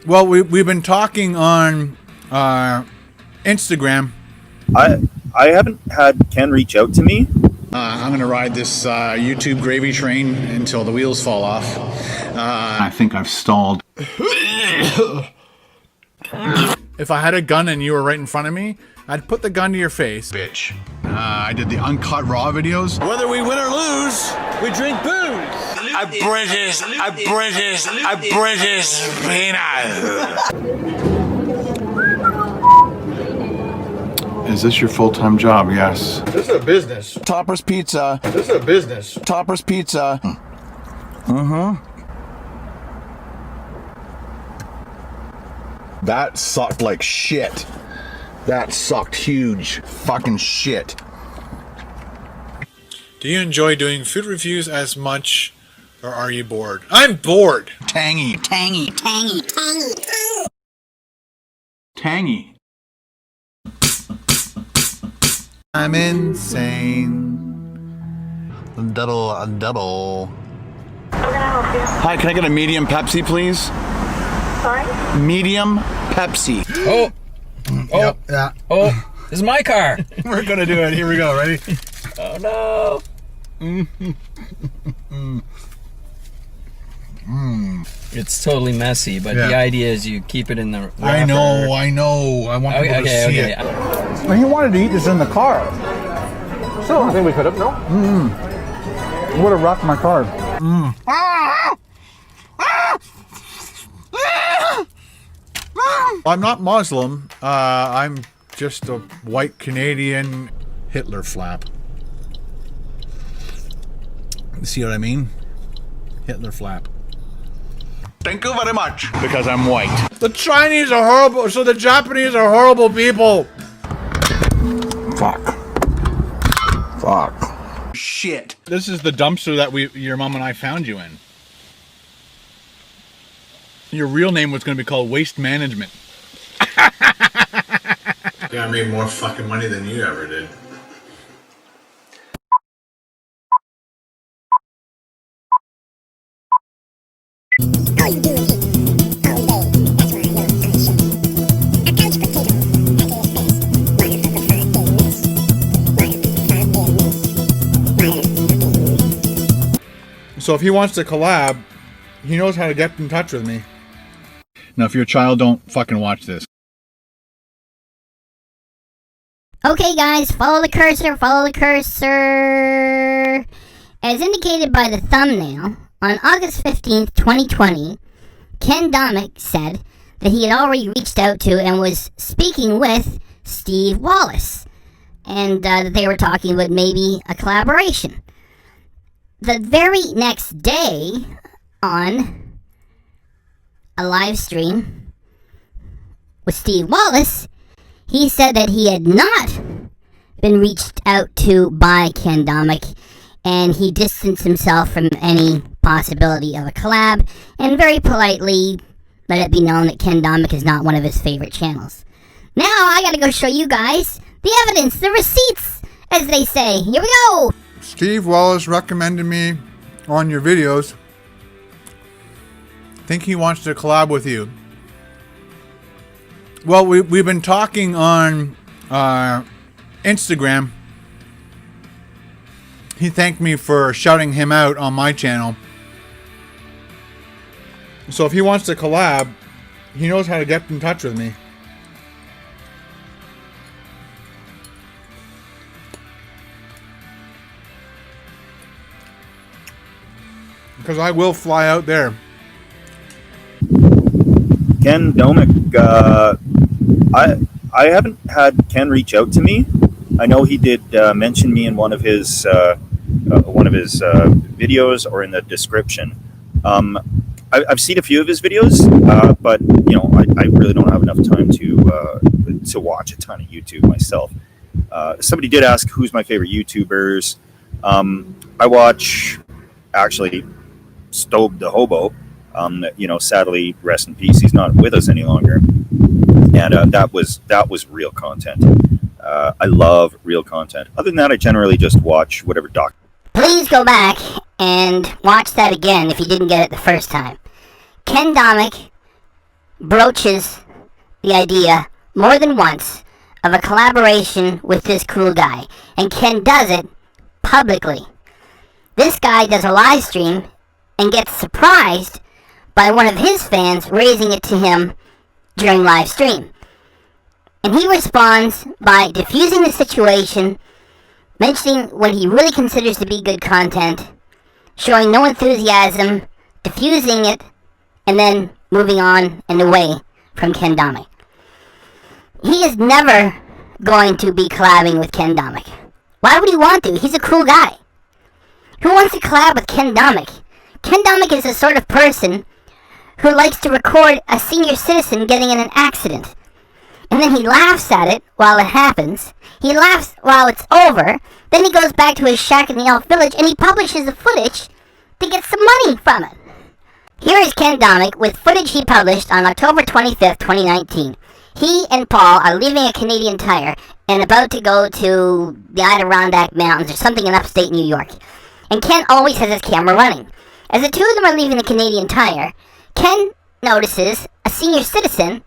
Well, we've been talking on Instagram. I haven't had Ken reach out to me. I'm going to ride this YouTube gravy train until the wheels fall off. I think I've stalled. If I had a gun and you were right in front of me, I'd put the gun to your face. Bitch. I did the uncut raw videos. Whether we win or lose, we drink booze. A British peanut. Is this your full-time job? Yes. This is a business. Topper's Pizza. This is a business. Topper's Pizza. That sucked like shit. That sucked huge fucking shit. Do you enjoy doing food reviews as much, or are you bored? I'm bored. Tangy. Tangy. I'm insane. Double. Hi, can I get a medium Pepsi, please? Sorry? Medium Pepsi. Oh, Yep, yeah. oh, this is my car. We're gonna do it. Here we go. Ready? Oh no. It's totally messy, but Yeah. the idea is you keep it in the wrapper. I know. I want people to see it. Well, he wanted to eat this in the car. So I think we could have, no? He would have rocked my car. I'm not Muslim. I'm just a white Canadian Hitler flap. See what I mean? Hitler flap. Thank you very much. Because I'm white. The Chinese are horrible, so the Japanese are horrible people. Fuck. Shit. This is the dumpster that your mom and I found you in. Your real name was going to be called Waste Management. Yeah, I made more fucking money than you ever did. So if he wants to collab, he knows how to get in touch with me. Now, if you're a child, don't fucking watch this. Okay, guys, follow the cursor. As indicated by the thumbnail, on August 15th, 2020, Ken Domik said that he had already reached out to and was speaking with Steve Wallis, and that they were talking about maybe a collaboration. The very next day, on a live stream with Steve Wallis, he said that he had not been reached out to by Ken Domik, and he distanced himself from any possibility of a collab, and very politely let it be known that Ken Domik is not one of his favorite channels. Now I gotta go show you guys the evidence, the receipts, as they say. Here we go! Steve Wallis recommended me on your videos. Think he wants to collab with you. Well, we've been talking on Instagram. He thanked me for shouting him out on my channel. So if he wants to collab, he knows how to get in touch with me. Because I will fly out there. Ken Domik, I haven't had Ken reach out to me. I know he did mention me in one of his videos or in the description. I've seen a few of his videos, but you know, I really don't have enough time to watch a ton of YouTube myself. Somebody did ask who's my favorite YouTubers. I watch actually Stobe the Hobo. You know, sadly, rest in peace. He's not with us any longer, and that was real content. I love real content. Other than that, I generally just watch whatever doc. Please go back and watch that again if you didn't get it the first time. Ken Domik broaches the idea more than once of a collaboration with this cool guy, and Ken does it publicly. This guy does a live stream and gets surprised by one of his fans raising it to him during live stream. And he responds by diffusing the situation, mentioning what he really considers to be good content, showing no enthusiasm, diffusing it, and then moving on and away from Ken Domik. He is never going to be collabing with Ken Domik. Why would he want to? He's a cool guy. Who wants to collab with Ken Domik? Ken Domik is the sort of person who likes to record a senior citizen getting in an accident. And then he laughs at it while it happens. He laughs while it's over. Then he goes back to his shack in the Elf Village and he publishes the footage to get some money from it. Here is Ken Domik with footage he published on October 25th, 2019. He and Paul are leaving a Canadian Tire and about to go to the Adirondack Mountains or something in upstate New York. And Ken always has his camera running. As the two of them are leaving the Canadian Tire, Ken notices a senior citizen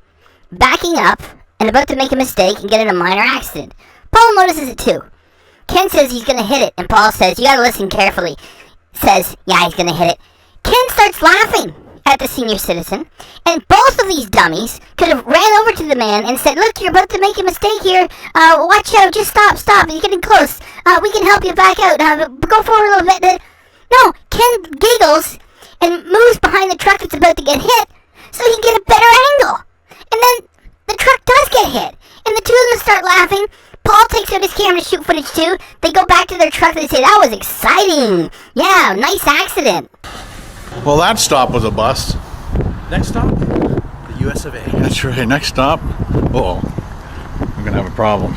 backing up and about to make a mistake and get in a minor accident. Paul notices it too. Ken says he's going to hit it, and Paul says, you got to listen carefully. Says, yeah, he's going to hit it. Ken starts laughing at the senior citizen, and both of these dummies could have ran over to the man and said, look, you're about to make a mistake here. Watch out, just stop, you're getting close. We can help you back out. Go forward a little bit. No, Ken giggles and moves behind the truck that's about to get hit so he can get a better angle. And then the truck does get hit, and the two of them start laughing. Paul takes out his camera to shoot footage too. They go back to their truck and they say, that was exciting. Yeah, nice accident. Well, that stop was a bust. Next stop, the US of A. That's right. Next stop. Uh-oh. I'm going to have a problem.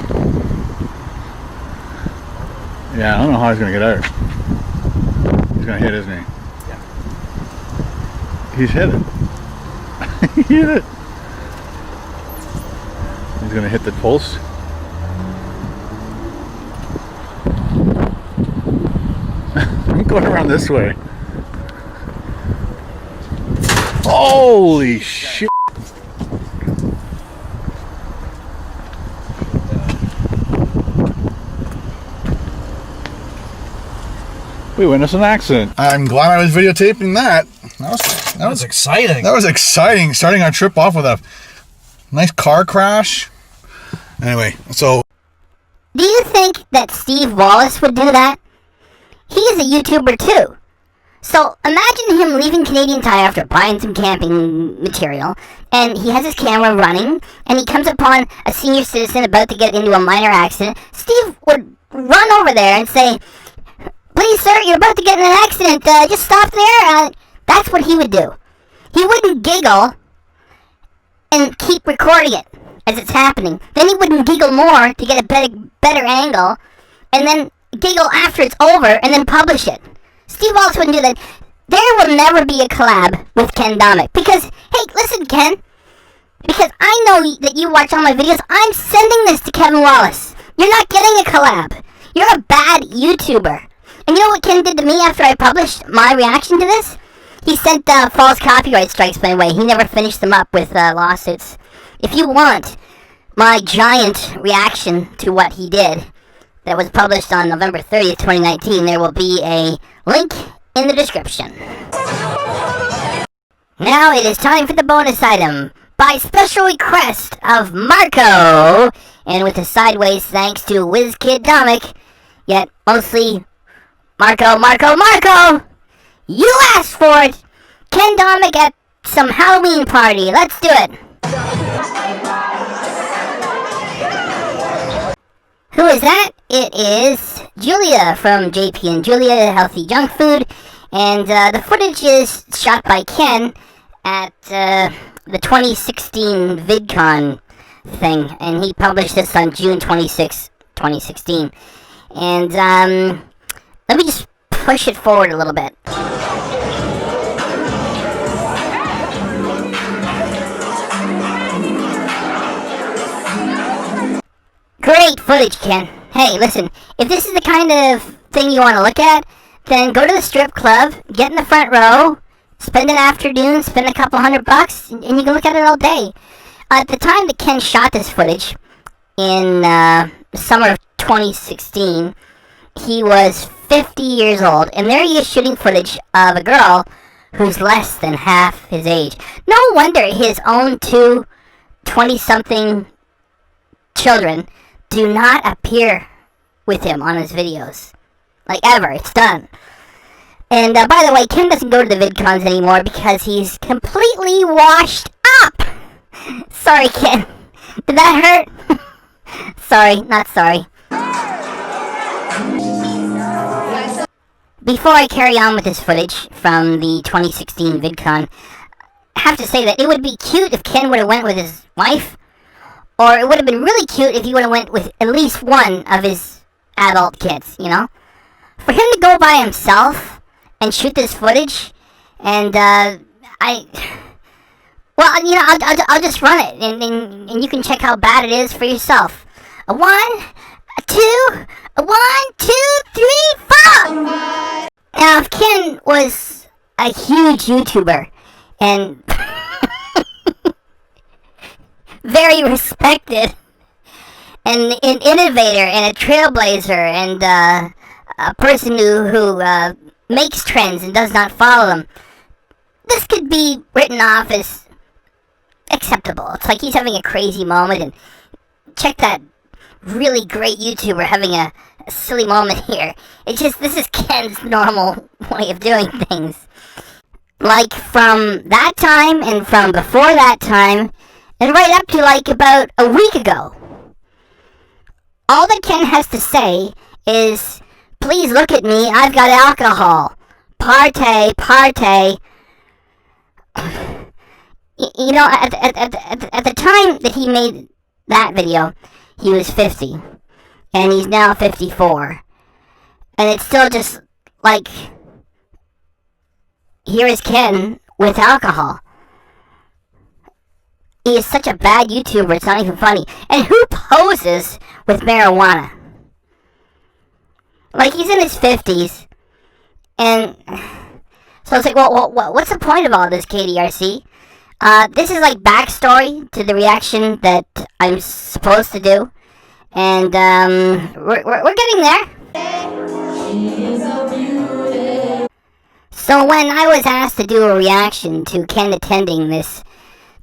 Yeah, I don't know how he's going to get out. He's going to hit, isn't he? Yeah. He's hit it. He hit it. He's going to hit the post. I'm going around this way. Holy shit. We witnessed an accident. I'm glad I was videotaping that. That was exciting. That was exciting. Starting our trip off with a nice car crash. Anyway, so. Do you think that Steve Wallis would do that? He is a YouTuber too. So imagine him leaving Canadian Tire after buying some camping material, and he has his camera running, and he comes upon a senior citizen about to get into a minor accident. Steve would run over there and say, please sir, you're about to get in an accident, just stop there. That's what he would do. He wouldn't giggle and keep recording it as it's happening. Then he wouldn't giggle more to get a better angle, and then giggle after it's over, and then publish it. Steve Wallis wouldn't do that. There will never be a collab with Ken Domik. Because, hey, listen, Ken. Because I know that you watch all my videos. I'm sending this to Kevin Wallace. You're not getting a collab. You're a bad YouTuber. And you know what Ken did to me after I published my reaction to this? He sent false copyright strikes my way. He never finished them up with lawsuits. If you want my giant reaction to what he did, that was published on November 30th, 2019. There will be a link in the description. Now it is time for the bonus item, by special request of Marco, and with a sideways thanks to WizKid Domik, yet mostly Marco, you asked for it! Ken Domik at some Halloween party, let's do it! Who is that? It is Julia from JP and Julia Healthy Junk Food, and the footage is shot by Ken at the 2016 VidCon thing, and he published this on June 26, 2016. And let me just push it forward a little bit. Great footage, Ken. Hey, listen, if this is the kind of thing you want to look at, then go to the strip club, get in the front row, Spend an afternoon, spend a couple $100, and you can look at it all day. At the time that Ken shot this footage, in the summer of 2016, he was 50 years old, and there he is shooting footage of a girl who's less than half his age. No wonder his own two 20-something children do not appear with him on his videos. Like, ever. It's done. And, by the way, Ken doesn't go to the VidCons anymore because he's completely washed up! Sorry, Ken. Did that hurt? Sorry, not sorry. Before I carry on with this footage from the 2016 VidCon, I have to say that it would be cute if Ken would have went with his wife, or it would have been really cute if he would have went with at least one of his adult kids, you know? For him to go by himself and shoot this footage, and, well, you know, I'll just run it, and you can check how bad it is for yourself. A 1, a 2, a 1, 2, 3, 4! Now, if Ken was a huge YouTuber, and very respected, and an innovator, and a trailblazer, and a person who makes trends and does not follow them, this could be written off as acceptable. It's like he's having a crazy moment, and check that really great YouTuber having a silly moment here. It's just, this is Ken's normal way of doing things. Like, from that time, and from before that time, and right up to, like, about a week ago, all that Ken has to say is, please look at me, I've got alcohol. Partay, partay. You know, at the time that he made that video, he was 50, and he's now 54, and it's still just, like, here is Ken with alcohol. He is such a bad YouTuber, it's not even funny. And who poses with marijuana? Like, he's in his 50s, and so it's like, well, what's the point of all this, KDRC? This is like backstory to the reaction that I'm supposed to do, and we're getting there. So when I was asked to do a reaction to Ken attending this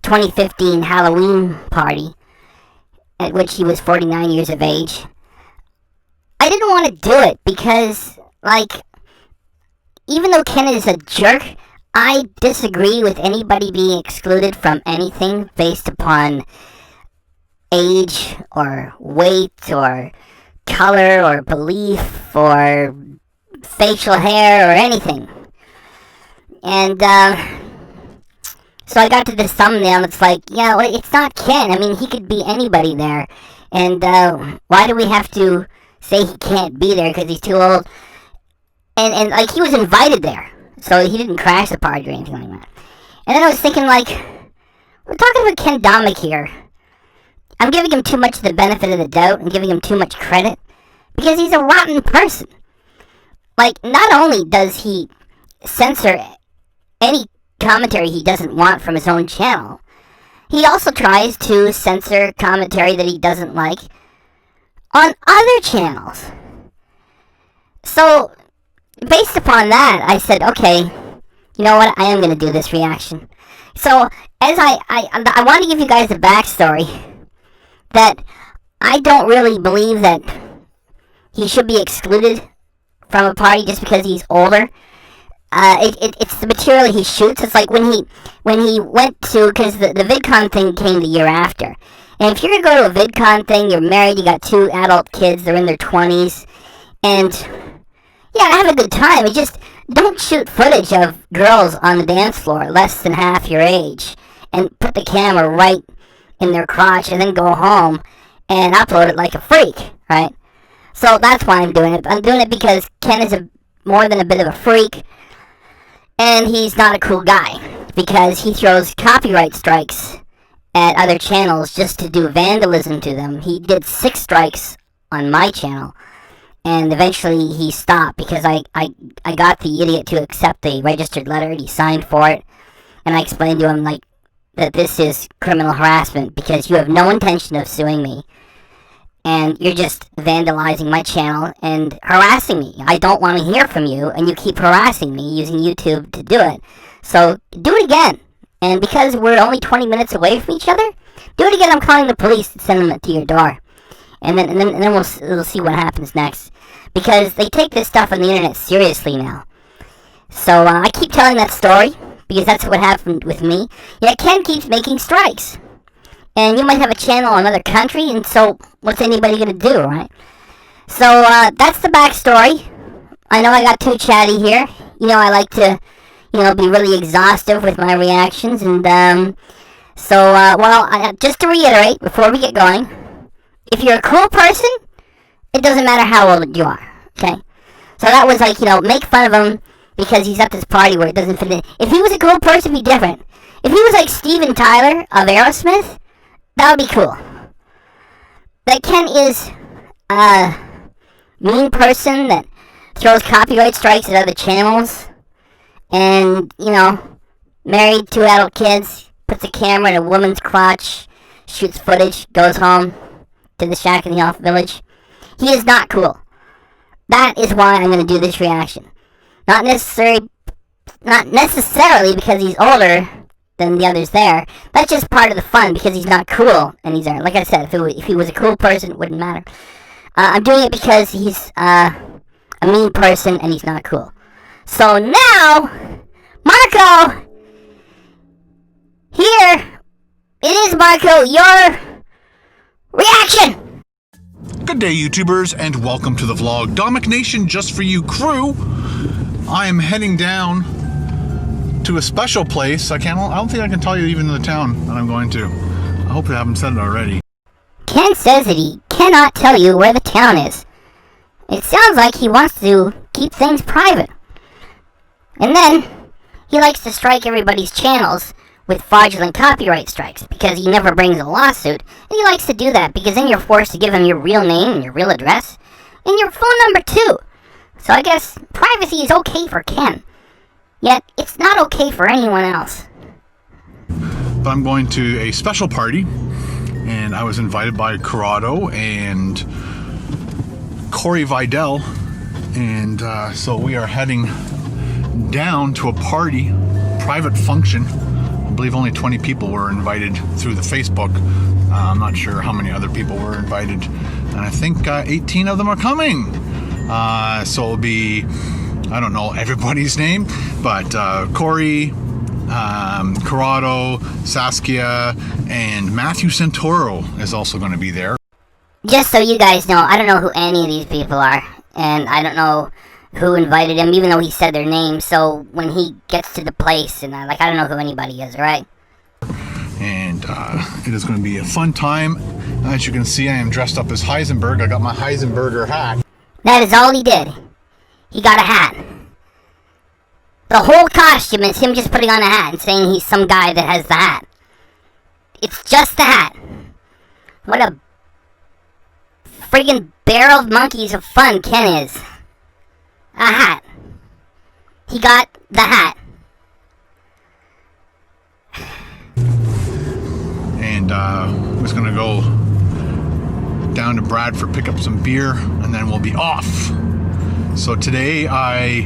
2015 Halloween party, at which he was 49 years of age, I didn't want to do it because, like, even though Ken is a jerk, I disagree with anybody being excluded from anything based upon age or weight or color or belief or facial hair or anything. And so I got to this thumbnail, it's like, yeah, well, it's not Ken. I mean, he could be anybody there. And why do we have to say he can't be there because he's too old? And like, he was invited there, so he didn't crash the party or anything like that. And then I was thinking, like, we're talking about Ken Domik here. I'm giving him too much of the benefit of the doubt and giving him too much credit because he's a rotten person. Like, not only does he censor any commentary he doesn't want from his own channel, he also tries to censor commentary that he doesn't like on other channels. So, based upon that, I said, okay, you know what, I am going to do this reaction. So, as I want to give you guys a backstory that I don't really believe that he should be excluded from a party just because he's older. It's the material he shoots. It's like when he went to, because the VidCon thing came the year after. And if you're going to go to a VidCon thing, you're married, you got 2 adult kids, they're in their 20s, and yeah, have a good time. Just don't shoot footage of girls on the dance floor less than half your age and put the camera right in their crotch and then go home and upload it like a freak, right? So that's why I'm doing it. I'm doing it because Ken is more than a bit of a freak, and he's not a cool guy because he throws copyright strikes at other channels just to do vandalism to them. He did 6 strikes on my channel, And eventually he stopped because I got the idiot to accept the registered letter, and he signed for it. And I explained to him, like, that this is criminal harassment because you have no intention of suing me. And you're just vandalizing my channel and harassing me. I don't want to hear from you, and you keep harassing me using YouTube to do it. So, do it again. And because we're only 20 minutes away from each other, do it again. I'm calling the police and sending them to your door. And then we'll see what happens next. Because they take this stuff on the internet seriously now. So, I keep telling that story, because that's what happened with me. Yeah, Ken keeps making strikes. And you might have a channel in another country, and so what's anybody gonna do, right? So, that's the backstory. I know I got too chatty here. You know, I like to, be really exhaustive with my reactions, and, just to reiterate, before we get going, if you're a cool person, it doesn't matter how old you are, okay? So that was like, make fun of him because he's at this party where it doesn't fit in. If he was a cool person, it'd be different. If he was like Steven Tyler of Aerosmith, that would be cool. That Ken is a mean person that throws copyright strikes at other channels. And, married, 2 adult kids, puts a camera in a woman's crotch, shoots footage, goes home to the shack in the off village. He is not cool. That is why I'm going to do this reaction. Not necessarily because he's older than the others there. That's just part of the fun because he's not cool and he's there. Like I said, if he was a cool person, it wouldn't matter. I'm doing it because he's a mean person and he's not cool. So now, Marco, here, it is, Marco, your reaction. Good day, YouTubers, and welcome to the vlog. Domik Nation, just for you crew. I am heading down to a special place. I don't think I can tell you even the town that I'm going to. I hope I haven't said it already. Ken says that he cannot tell you where the town is. It sounds like he wants to keep things private. And then, he likes to strike everybody's channels with fraudulent copyright strikes because he never brings a lawsuit. And he likes to do that because then you're forced to give him your real name and your real address and your phone number too. So I guess privacy is okay for Ken. Yet, it's not okay for anyone else. But I'm going to a special party, and I was invited by Corrado and Corey Vidal, and so we are heading down to a party, private function. I believe only 20 people were invited through the Facebook. I'm not sure how many other people were invited, and I think 18 of them are coming. So it'll be, I don't know everybody's name, but Corey, Corrado, Saskia, and Matthew Santoro is also going to be there. Just so you guys know, I don't know who any of these people are, and I don't know who invited him, even though he said their name. So when he gets to the place, and I don't know who anybody is, right? And it is going to be a fun time. As you can see, I am dressed up as Heisenberg. I got my Heisenberger hat. That is all he did. He got a hat. The whole costume is him just putting on a hat and saying he's some guy that has the hat. It's just the hat. What a friggin' barrel of monkeys of fun Ken is. A hat. He got the hat. And was going to go down to Bradford, pick up some beer, and then we'll be off. So today I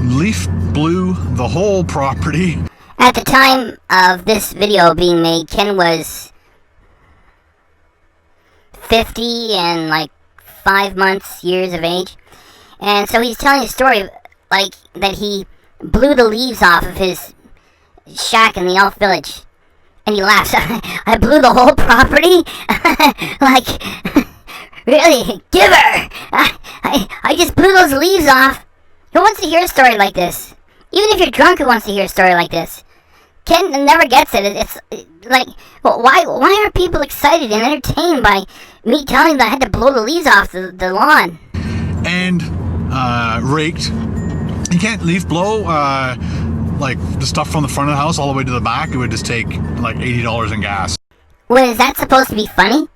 leaf blew the whole property. At the time of this video being made, Ken was 50 and like 5 months, years of age. And so he's telling a story like that he blew the leaves off of his shack in the elf village. And he laughs. I blew the whole property? Like, really? Give her! I just blew those leaves off. Who wants to hear a story like this? Even if you're drunk, who wants to hear a story like this? Ken never gets it. It's like, why are people excited and entertained by me telling them I had to blow the leaves off the lawn? And raked. You can't leaf blow like the stuff from the front of the house all the way to the back. It would just take like $80 in gas. Well, is that supposed to be funny?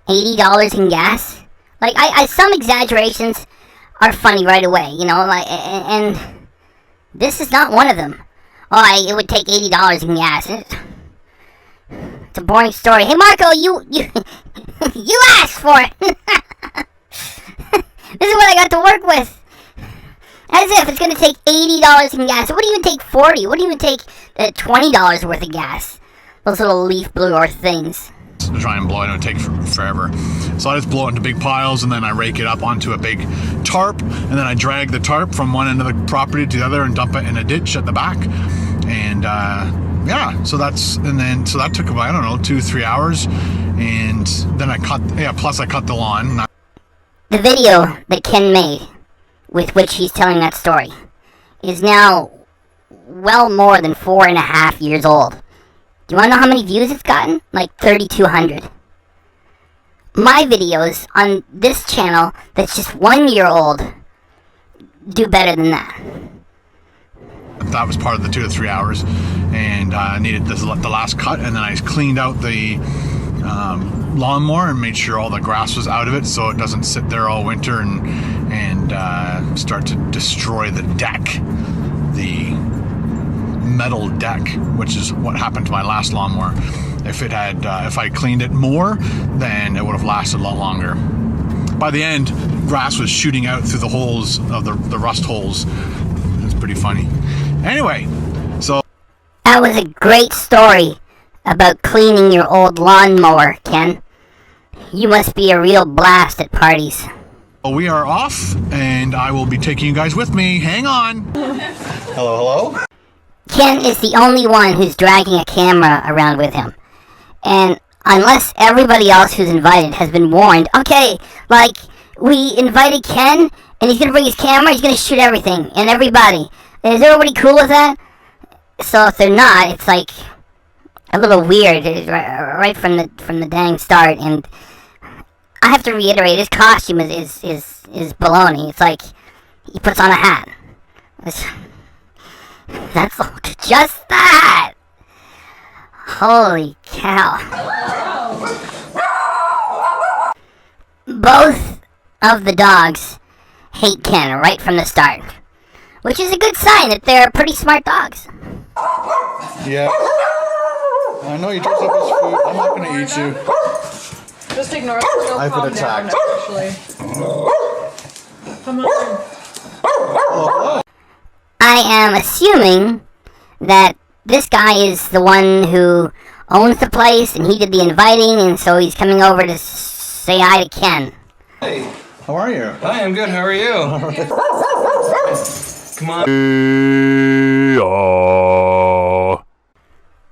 $80 in gas? Like, some exaggerations are funny right away, you know, like, and this is not one of them. Oh, it would take $80 in gas. It's a boring story. Hey, Marco, you you asked for it. This is what I got to work with. As if it's going to take $80 in gas. It wouldn't even take $40. It wouldn't even take $20 worth of gas. Those little leaf blower things. To try and blow it, it would take forever. So I just blow it into big piles, and then I rake it up onto a big tarp, and then I drag the tarp from one end of the property to the other and dump it in a ditch at the back. And yeah, so that took about, I don't know, 2-3 hours, and then plus I cut the lawn. The video that Ken made, with which he's telling that story, is now well more than 4.5 years old. Do you want to know how many views it's gotten? Like 3,200. My videos on this channel that's just 1 year old do better than that. That was part of the 2 to 3 hours, and I needed the last cut, and then I cleaned out the lawnmower and made sure all the grass was out of it so it doesn't sit there all winter and start to destroy the deck, the metal deck, which is what happened to my last lawnmower. If I cleaned it more, then it would have lasted a lot longer. By the end, grass was shooting out through the holes of the rust holes. It's pretty funny. Anyway, so that was a great story about cleaning your old lawnmower, Ken. You must be a real blast at parties. we are off, and I will be taking you guys with me. Hang on. Hello. Ken is the only one who's dragging a camera around with him. And unless everybody else who's invited has been warned, okay, like, we invited Ken, and he's gonna bring his camera, he's gonna shoot everything, and everybody. Is everybody cool with that? So if they're not, it's like a little weird, right from the dang start, and I have to reiterate, his costume is baloney. It's like, he puts on a hat. That's just that! Holy cow. Both of the dogs hate Ken right from the start, which is a good sign that they're pretty smart dogs. Yeah. I know you dressed up as food. I'm not going to eat you. Just ignore it. It'll I've been calm down, attacked. actually. Come on. I am assuming that this guy is the one who owns the place, and he did the inviting, and so he's coming over to say hi to Ken. Hey. How are you? Hi, I'm good. How are you? Come on.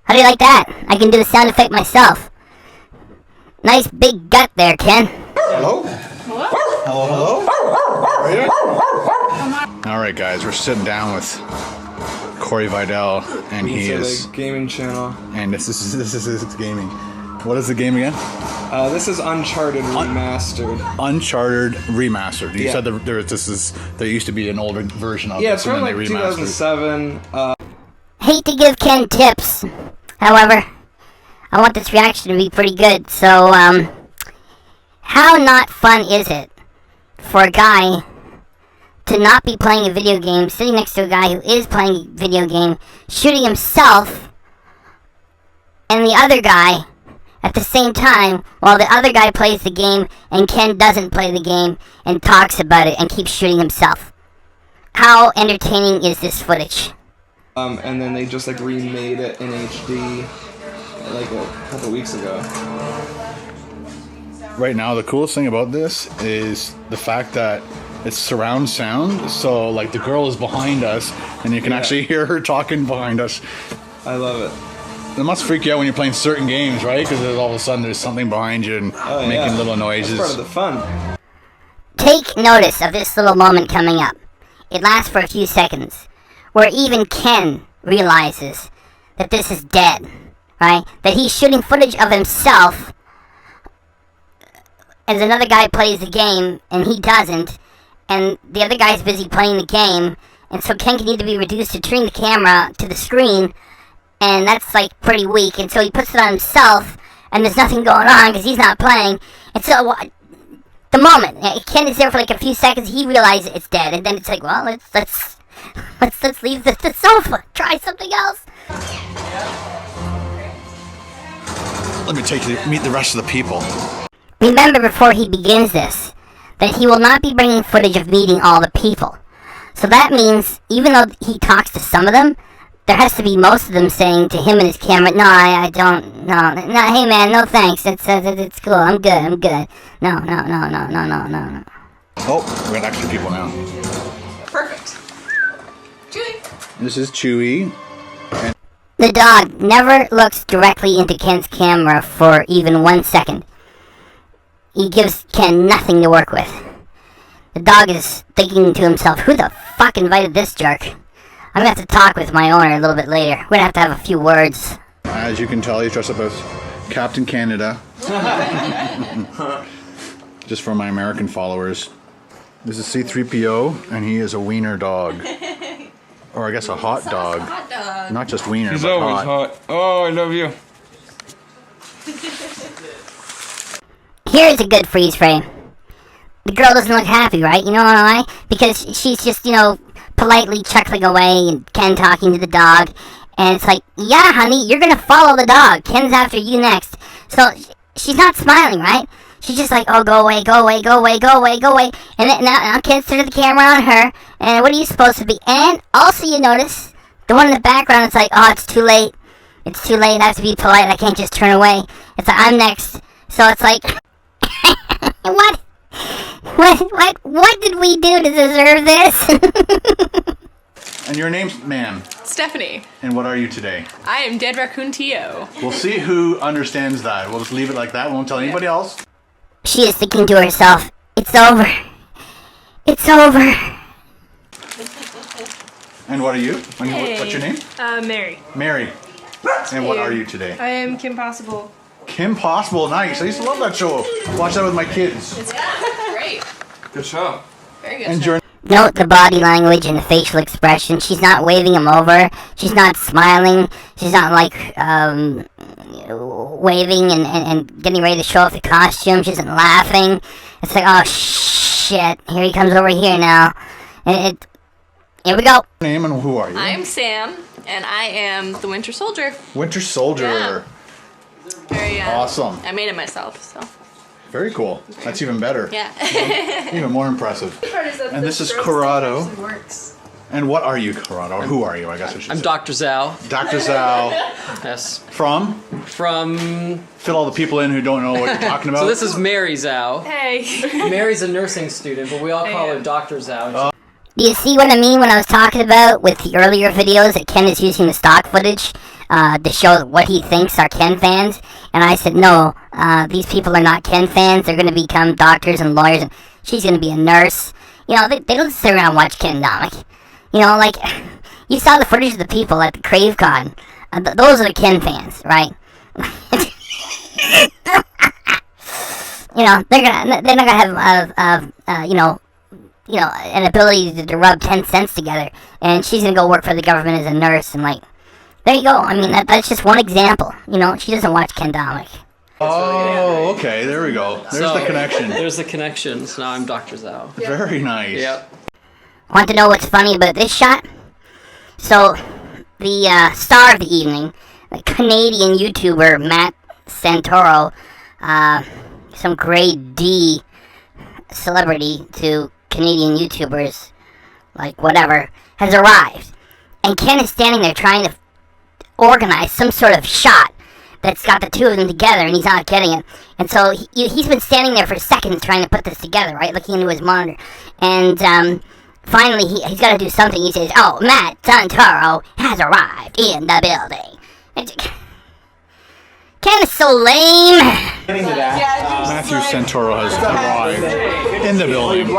How do you like that? I can do the sound effect myself. Nice big gut there, Ken. Hello? Hello? How are you? Alright guys, we're sitting down with Corey Vidal, and he is... the gaming channel. And this is his gaming. What is the game again? This is Uncharted Remastered. Uncharted Remastered. You Yeah. said there used to be an older version of Yeah, this, it's from and then like they remastered it. 2007. Hate to give Ken tips. However, I want this reaction to be pretty good. So, how not fun is it for a guy to not be playing a video game, sitting next to a guy who is playing a video game, shooting himself, and the other guy at the same time, while the other guy plays the game and Ken doesn't play the game and talks about it and keeps shooting himself? How entertaining is this footage? And then they just like remade it in HD like a couple weeks ago. Right now, the coolest thing about this is the fact that it's surround sound, so like the girl is behind us, and you can actually hear her talking behind us. I love it. It must freak you out when you're playing certain games, right? Because all of a sudden there's something behind you and making little noises. That's part of the fun. Take notice of this little moment coming up. It lasts for a few seconds, where even Ken realizes that this is dead, right? That he's shooting footage of himself as another guy plays the game and he doesn't, and the other guy's busy playing the game, and so Ken can need to be reduced to turning the camera to the screen, and that's like pretty weak, and so he puts it on himself, and there's nothing going on because he's not playing, and so the moment Ken is there for like a few seconds, he realizes it's dead, and then it's like, well, let's leave the sofa, try something else. Let me take you to meet the rest of the people. Remember before he begins this, that he will not be bringing footage of meeting all the people. So that means, even though he talks to some of them, there has to be most of them saying to him and his camera, no, I don't, no, hey man, no thanks, it's cool, I'm good. No. Oh, we got extra people now. Perfect. Chewy. This is Chewy. The dog never looks directly into Ken's camera for even 1 second. He gives Ken nothing to work with. The dog is thinking to himself, who the fuck invited this jerk? I'm gonna have to talk with my owner a little bit later. We're gonna have to have a few words. As you can tell, he's dressed up as Captain Canada. Just for my American followers. This is C-3PO, and he is a wiener dog. Or I guess a hot dog. Hot dog. Not just wiener, He's but always hot. Oh, I love you. Here's a good freeze frame. The girl doesn't look happy, right? You know why? Because she's just, politely chuckling away and Ken talking to the dog. And it's like, yeah, honey, you're gonna follow the dog. Ken's after you next. So she's not smiling, right? She's just like, oh, go away. And then, now Ken's turning the camera on her. And what are you supposed to be? And also you notice, the one in the background, it's like, oh, it's too late. I have to be polite. I can't just turn away. It's like, I'm next. So it's like, what did we do to deserve this? And your name's ma'am. Stephanie. And what are you today? I am Dead Raccoon Tio. We'll see who understands that. We'll just leave it like that. We won't tell anybody else. She is thinking to herself, it's over. And what are you? What's your name? Mary. Mary. And what are you today? I am Kim Possible. Kim Possible. Nice. I used to love that show. Watch that with my kids. It's great. Good show. Very good. And your Note the body language and the facial expression. She's not waving him over. She's not smiling. She's not like waving and getting ready to show off the costume. She isn't laughing. It's like, oh shit, here he comes over here now. Here we go. name and who are you? I am Sam, and I am the Winter Soldier. Winter Soldier. Yeah. Very Awesome. I made it myself, so. Very cool. That's even better. Yeah. Even more impressive. And this is Corrado. And what are you, Corrado? Or who are you, I guess I should I'm say. Dr. Zhao. Dr. Zhao. Yes. From? From. Fill all the people in who don't know what you're talking about. So this is Mary Zhao. Hey. Mary's a nursing student, but we all call her Dr. Zhao. Do you see what I mean when I was talking about with the earlier videos that Ken is using the stock footage to show what he thinks are Ken fans? And I said, no, these people are not Ken fans. They're going to become doctors and lawyers. And she's going to be a nurse. You know, they don't sit around and watch Ken Domik. You know, like, you saw the footage of the people at the CraveCon. Those are the Ken fans, right? You know, they're not gonna have, you know, an ability to rub 10 cents together, and she's gonna go work for the government as a nurse, and like, there you go. I mean, that's just one example. You know, she doesn't watch Ken Domik. Oh, okay, there we go. There's the connection. There's the connection. So now I'm Dr. Zhao. Very nice. Yep. Want to know what's funny about this shot? So, the star of the evening, the Canadian YouTuber Matt Santoro, some grade D celebrity to Canadian YouTubers, like whatever, has arrived. And Ken is standing there trying to organize some sort of shot that's got the two of them together, and he's not getting it. And so he's been standing there for seconds trying to put this together, right, looking into his monitor. And finally, he's got to do something. He says, oh, Matt Santoro has arrived in the building. And Ken is so lame. Matthew Santoro has arrived in the building.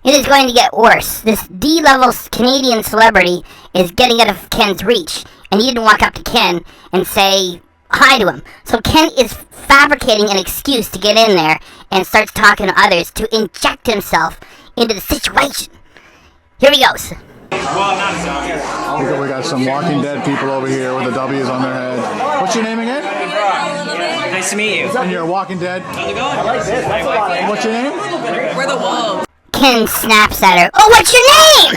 It is going to get worse. This D-level Canadian celebrity is getting out of Ken's reach, and he didn't walk up to Ken and say hi to him. So Ken is fabricating an excuse to get in there and starts talking to others to inject himself into the situation. Here he goes. We got some Walking Dead people over here with the W's on their head. What's your name again? Nice to meet you. And you're Walking Dead. How's it going? What's your name? We're the wolves. Ken snaps at her. Oh, what's your name?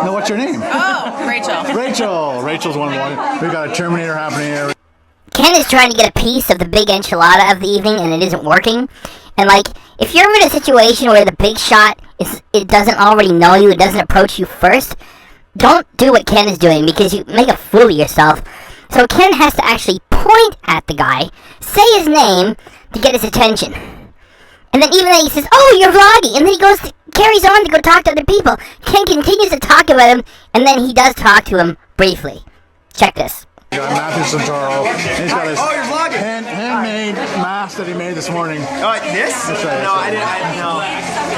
No, what's your name? Oh, Rachel. Rachel. Rachel's one of the Walking. We got a Terminator happening here. Ken is trying to get a piece of the big enchilada of the evening, and it isn't working. And like, if you're in a situation where the big shot it doesn't already know you, it doesn't approach you first, don't do what Ken is doing because you make a fool of yourself. So Ken has to actually point at the guy, say his name to get his attention. And then even then he says, "Oh, you're vlogging," and then he carries on to go talk to other people. Ken continues to talk about him, and then he does talk to him briefly. Check this. We got Matthew Santoro. He's got his you're vlogging. handmade mask that he made this morning. This? That's right. No, I didn't. No,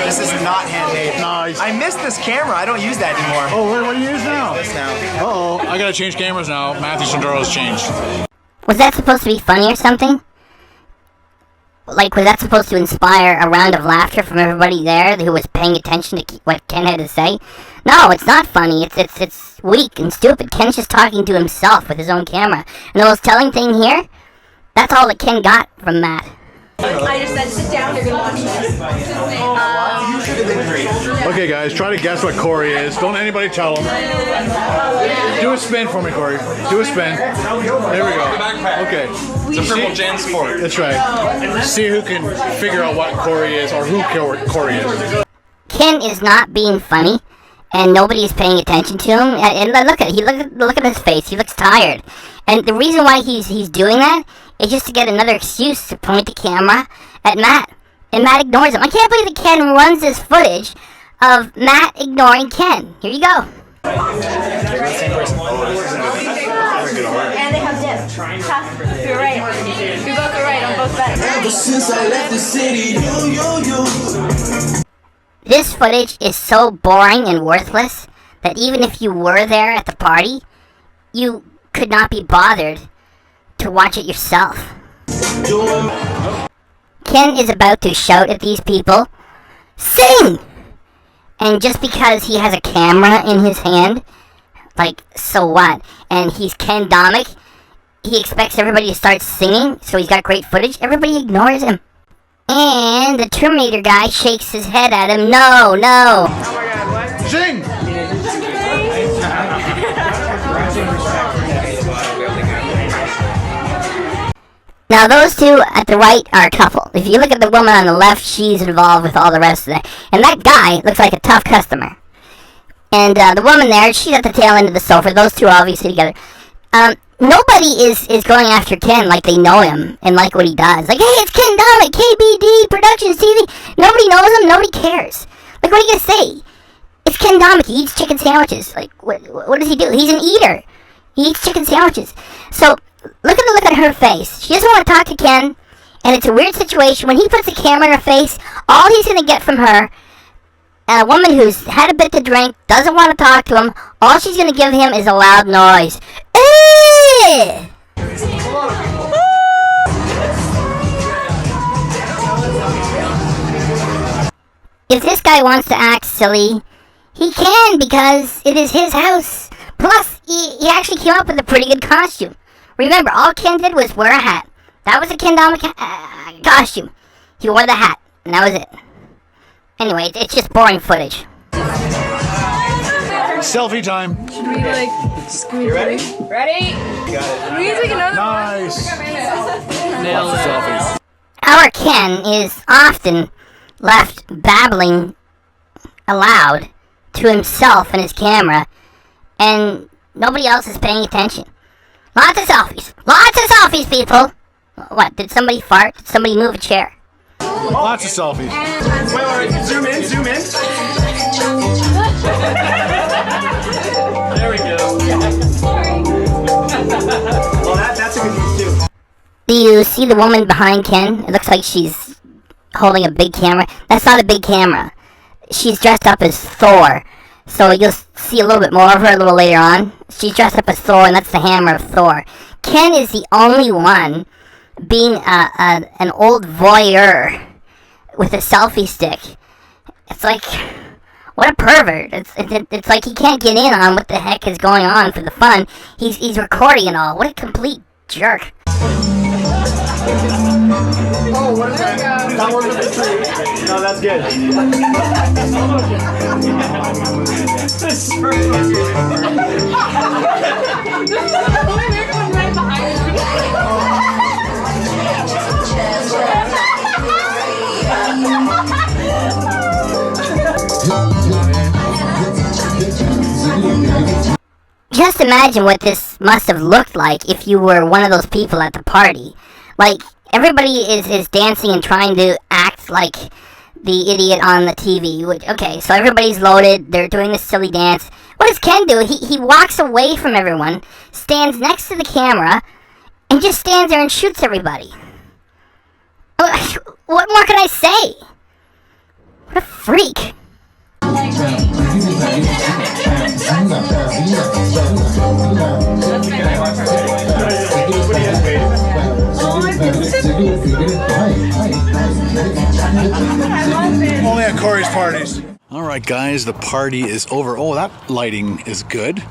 this is not handmade. Nice. I missed this camera. I don't use that anymore. Oh, what do you use now? This now. Uh-oh, I gotta change cameras now. Matthew Santoro's changed. Was that supposed to be funny or something? Like, was that supposed to inspire a round of laughter from everybody there who was paying attention to what Ken had to say? No, it's not funny. It's weak and stupid. Ken's just talking to himself with his own camera. And the most telling thing here, that's all that Ken got from Matt. I just said sit down, you're gonna watch this. You should have been great. Okay, guys, try to guess what Corey is. Don't anybody tell him. Do a spin for me, Corey. Do a spin. There we go. Okay. It's a purple Jan Sport. That's right. See who can figure out what Corey is or who Corey is. Ken is not being funny, and nobody is paying attention to him. And look at his face. He looks tired. And the reason why he's doing that is just to get another excuse to point the camera at Matt. And Matt ignores him. I can't believe that Ken runs this footage of Matt ignoring Ken. Here you go. And they have dip. You're right. We both are right on both bets. Ever since I left the city, This footage is so boring and worthless that even if you were there at the party, you could not be bothered to watch it yourself. Ken is about to shout at these people, "Sing!" And just because he has a camera in his hand, like, so what? And he's Ken Domik, he expects everybody to start singing, so he's got great footage. Everybody ignores him. And the Terminator guy shakes his head at him. No, no. Oh my God, what? Sing! Now those two at the right are a couple. If you look at the woman on the left, she's involved with all the rest of it. And that guy looks like a tough customer. And the woman there, she's at the tail end of the sofa. Those two are obviously together. Nobody is going after Ken like they know him and like what he does. Like, hey, it's Ken Domik, KBD Productions TV. Nobody knows him. Nobody cares. Like, what are you gonna say? It's Ken Domik. He eats chicken sandwiches. Like, what does he do? He's an eater. He eats chicken sandwiches. So look at the look on her face. She doesn't want to talk to Ken, and it's a weird situation. When he puts a camera in her face, all he's gonna get from her, a woman who's had a bit to drink, doesn't want to talk to him, all she's gonna give him is a loud noise. If this guy wants to act silly, he can because it is his house. Plus, he actually came up with a pretty good costume. Remember, all Ken did was wear a hat. That was a Ken Domik costume. He wore the hat, and that was it. Anyway, it's just boring footage. Selfie time. Should we like squeeze? Ready? Ready? You got it. We can take another Nice. one. Nailed it. Our Ken is often left babbling aloud to himself and his camera, and nobody else is paying attention. Lots of selfies. Lots of selfies, people. What, did somebody fart? Did somebody move a chair? Lots of selfies. Wait, zoom in, zoom in. There we go. Well, that's a good one too. Do you see the woman behind Ken? It looks like she's holding a big camera. That's not a big camera. She's dressed up as Thor. So you'll see a little bit more of her a little later on. She's dressed up as Thor, and that's the hammer of Thor. Ken is the only one being an old voyeur with a selfie stick. It's like, What a pervert. It's like he can't get in on what the heck is going on for the fun. He's recording and all. What a complete jerk. Oh, what is that? That one with the tree. No, that's good. Just imagine what this must have looked like if you were one of those people at the party. Like, everybody is dancing and trying to act like the idiot on the TV. Okay, so everybody's loaded. They're doing this silly dance. What does Ken do? He walks away from everyone, stands next to the camera, and just stands there and shoots everybody. What more can I say? What a freak. Only at Corey's parties. All right, guys, the party is over. Oh, that lighting is good.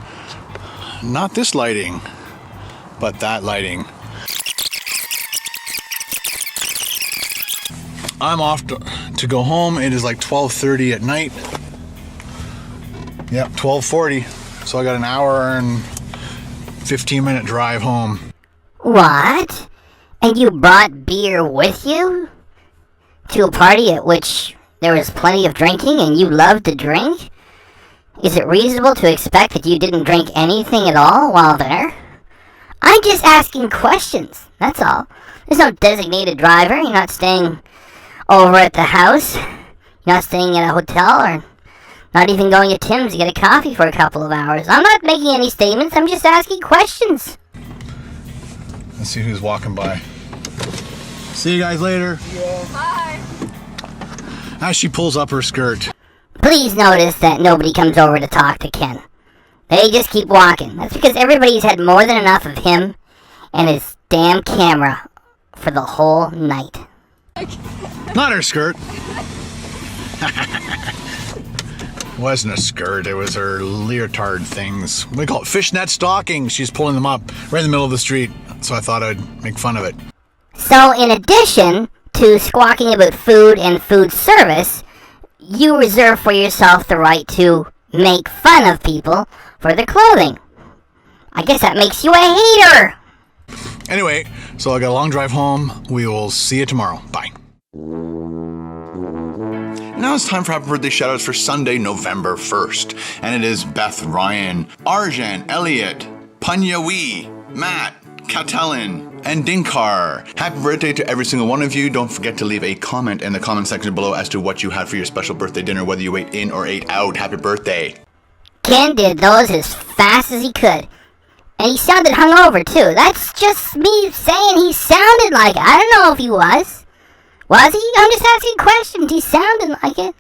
Not this lighting, but that lighting. I'm off to go home. It is like 12:30 at night. Yep, 12:40. So I got an hour and 15-minute drive home. What? And you brought beer with you? To a party at which there was plenty of drinking and you loved to drink? Is it reasonable to expect that you didn't drink anything at all while there? I'm just asking questions, that's all. There's no designated driver. You're not staying over at the house. You're not staying at a hotel or not even going to Tim's to get a coffee for a couple of hours. I'm not making any statements. I'm just asking questions. Let's see who's walking by. See you guys later. Bye. As she pulls up her skirt. Please notice that nobody comes over to talk to Ken. They just keep walking. That's because everybody's had more than enough of him and his damn camera for the whole night. Not her skirt. Wasn't a skirt, it was her leotard things. We call it fishnet stockings. She's pulling them up right in the middle of the street. So I thought I'd make fun of it. So in addition to squawking about food and food service, you reserve for yourself the right to make fun of people for their clothing. I guess that makes you a hater. Anyway, so I got a long drive home. We will see you tomorrow. Bye. Now it's time for happy birthday shoutouts for Sunday, November 1st. And it is Beth Ryan, Arjan, Elliot, Panyawi, Matt, Catalin, and Dinkar. Happy birthday to every single one of you. Don't forget to leave a comment in the comment section below as to what you had for your special birthday dinner, whether you ate in or ate out. Happy birthday. Ken did those as fast as he could. And he sounded hungover too. That's just me saying he sounded like it. I don't know if he was. Was he? I'm just asking questions. He sounded like it.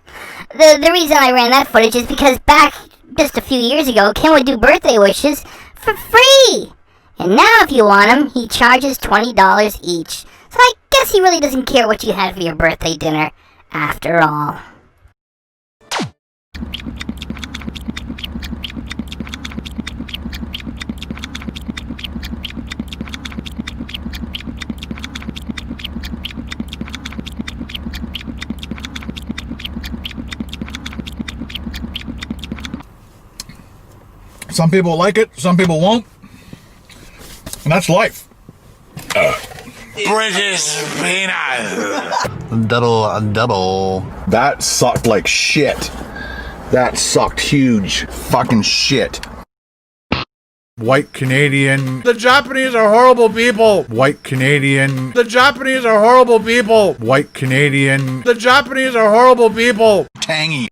The reason I ran that footage is because back just a few years ago, Ken would do birthday wishes for free. And now if you want him, he charges $20 each. So I guess he really doesn't care what you had for your birthday dinner after all. Some people like it, some people won't. And that's life. British peanut. Double. That sucked like shit. That sucked huge fucking shit. White Canadian. The Japanese are horrible people. White Canadian. The Japanese are horrible people. White Canadian. The Japanese are horrible people. Tangy.